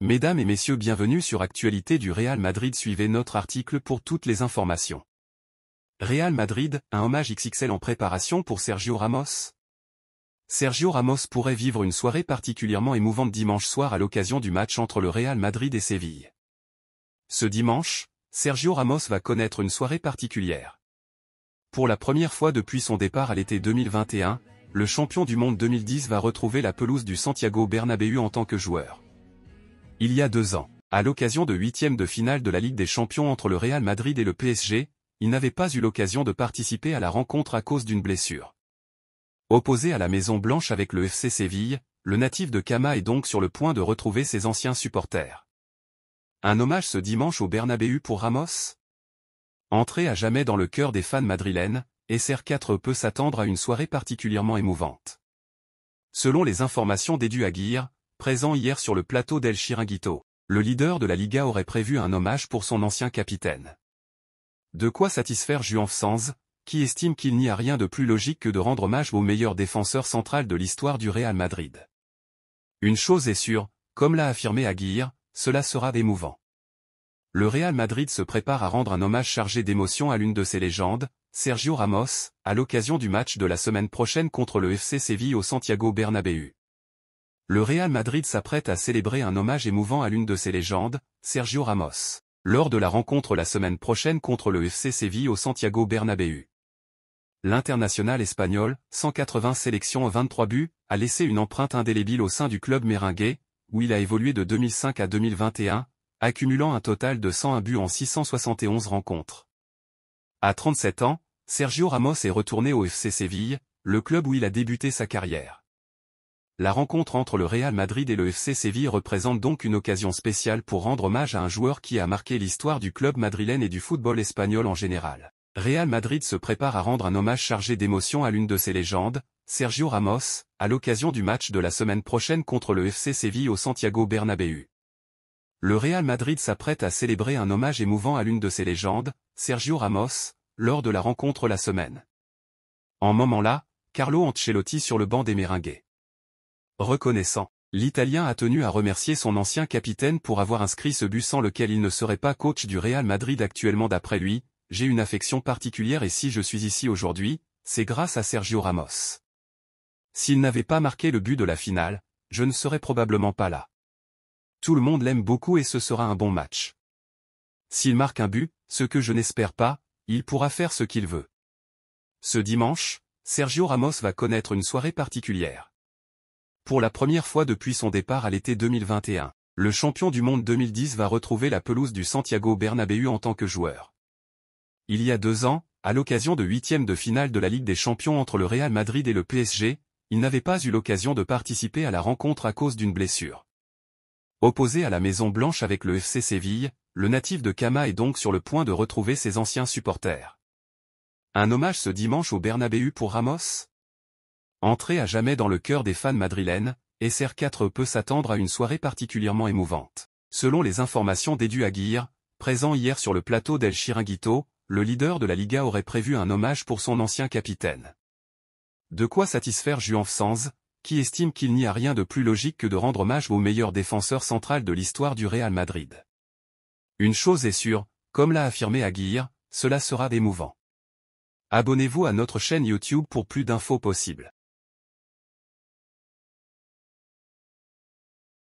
Mesdames et messieurs, bienvenue sur Actualité du Real Madrid. Suivez notre article pour toutes les informations. Real Madrid, un hommage XXL en préparation pour Sergio Ramos. Sergio Ramos pourrait vivre une soirée particulièrement émouvante dimanche soir à l'occasion du match entre le Real Madrid et Séville. Ce dimanche, Sergio Ramos va connaître une soirée particulière. Pour la première fois depuis son départ à l'été 2021, le champion du monde 2010 va retrouver la pelouse du Santiago Bernabéu en tant que joueur. Il y a 2 ans, à l'occasion de 8e de finale de la Ligue des Champions entre le Real Madrid et le PSG, il n'avait pas eu l'occasion de participer à la rencontre à cause d'une blessure. Opposé à la Maison Blanche avec le FC Séville, le natif de Cama est donc sur le point de retrouver ses anciens supporters. Un hommage ce dimanche au Bernabéu pour Ramos? Entré à jamais dans le cœur des fans madrilènes, SR4 peut s'attendre à une soirée particulièrement émouvante. Selon les informations d'Edu Aguirre, présent hier sur le plateau d'El Chiringuito, le leader de la Liga aurait prévu un hommage pour son ancien capitaine. De quoi satisfaire Juan Sanz, qui estime qu'il n'y a rien de plus logique que de rendre hommage au meilleur défenseur central de l'histoire du Real Madrid. Une chose est sûre, comme l'a affirmé Aguirre, cela sera émouvant. Le Real Madrid se prépare à rendre un hommage chargé d'émotion à l'une de ses légendes, Sergio Ramos, à l'occasion du match de la semaine prochaine contre le FC Séville au Santiago Bernabéu. Le Real Madrid s'apprête à célébrer un hommage émouvant à l'une de ses légendes, Sergio Ramos, lors de la rencontre la semaine prochaine contre le FC Séville au Santiago Bernabéu. L'international espagnol, 180 sélections 23 buts, a laissé une empreinte indélébile au sein du club merengue, où il a évolué de 2005 à 2021, accumulant un total de 101 buts en 671 rencontres. À 37 ans, Sergio Ramos est retourné au FC Séville, le club où il a débuté sa carrière. La rencontre entre le Real Madrid et le FC Séville représente donc une occasion spéciale pour rendre hommage à un joueur qui a marqué l'histoire du club madrilène et du football espagnol en général. Real Madrid se prépare à rendre un hommage chargé d'émotion à l'une de ses légendes, Sergio Ramos, à l'occasion du match de la semaine prochaine contre le FC Séville au Santiago Bernabéu. Le Real Madrid s'apprête à célébrer un hommage émouvant à l'une de ses légendes, Sergio Ramos, lors de la rencontre la semaine. En moment-là, Carlo Ancelotti sur le banc des merengues. Reconnaissant, l'Italien a tenu à remercier son ancien capitaine pour avoir inscrit ce but sans lequel il ne serait pas coach du Real Madrid actuellement. D'après lui, j'ai une affection particulière et si je suis ici aujourd'hui, c'est grâce à Sergio Ramos. S'il n'avait pas marqué le but de la finale, je ne serais probablement pas là. Tout le monde l'aime beaucoup et ce sera un bon match. S'il marque un but, ce que je n'espère pas, il pourra faire ce qu'il veut. Ce dimanche, Sergio Ramos va connaître une soirée particulière. Pour la première fois depuis son départ à l'été 2021, le champion du monde 2010 va retrouver la pelouse du Santiago Bernabéu en tant que joueur. Il y a 2 ans, à l'occasion de 8e de finale de la Ligue des Champions entre le Real Madrid et le PSG, il n'avait pas eu l'occasion de participer à la rencontre à cause d'une blessure. Opposé à la Maison Blanche avec le FC Séville, le natif de Cama est donc sur le point de retrouver ses anciens supporters. Un hommage ce dimanche au Bernabéu pour Ramos? Entré à jamais dans le cœur des fans madrilènes, SR4 peut s'attendre à une soirée particulièrement émouvante. Selon les informations d'Edu Aguirre, présent hier sur le plateau d'El Chiringuito, le leader de la Liga aurait prévu un hommage pour son ancien capitaine. De quoi satisfaire Juan Sanz, qui estime qu'il n'y a rien de plus logique que de rendre hommage au meilleur défenseur central de l'histoire du Real Madrid. Une chose est sûre, comme l'a affirmé Aguirre, cela sera émouvant. Abonnez-vous à notre chaîne YouTube pour plus d'infos possibles.